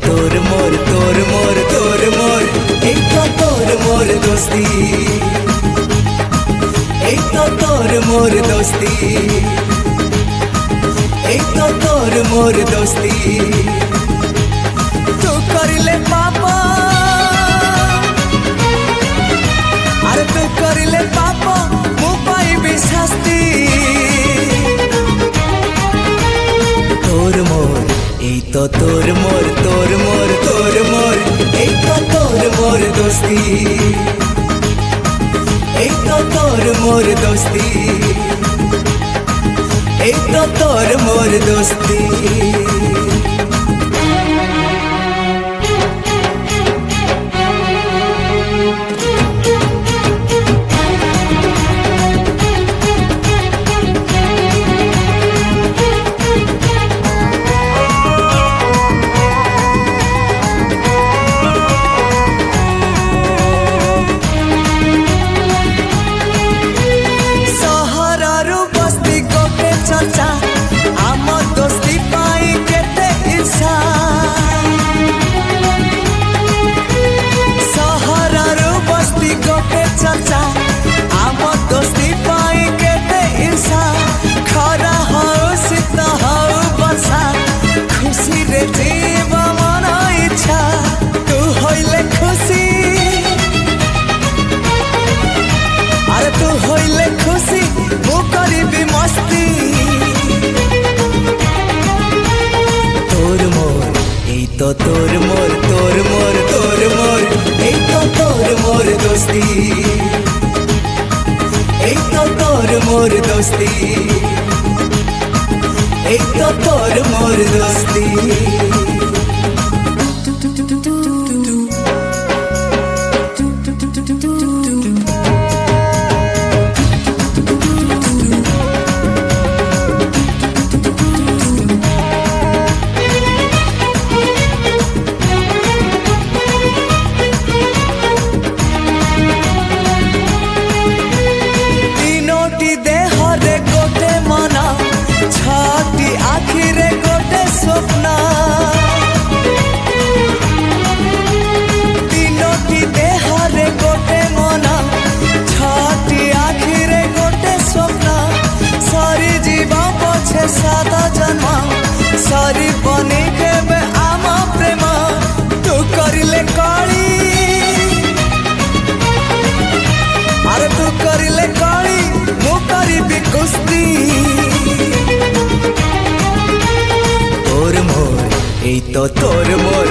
তোর মোর তোর মোর তোর মোর এই তো তোর মোর দোস্তি এই তো তোর মোর দোস্তি এই তো তোর মোর দোস্তি তু করিলে পাপা আর তু করিলে পাপা মু পাইবি শাস্তি তোর মোর এই তো তোর মোর তোর মোর তোর মোর এই তো তোর মোর দোস্তি এই তো তোর মোর দোস্তি এই তো তোর মোর দোস্তি तो तोर मोर तोर मोर तोर मोर এই তো তোর মোর দোস্তি এই তো তোর মোর দোস্তি এই তো তোর মোর দোস্তি सादा जन्म सारी बनी के आम प्रेम तू करिले काली अरे तू करिले काली मु करिबी कुस्ती तोर मोर এই তো তোর মোর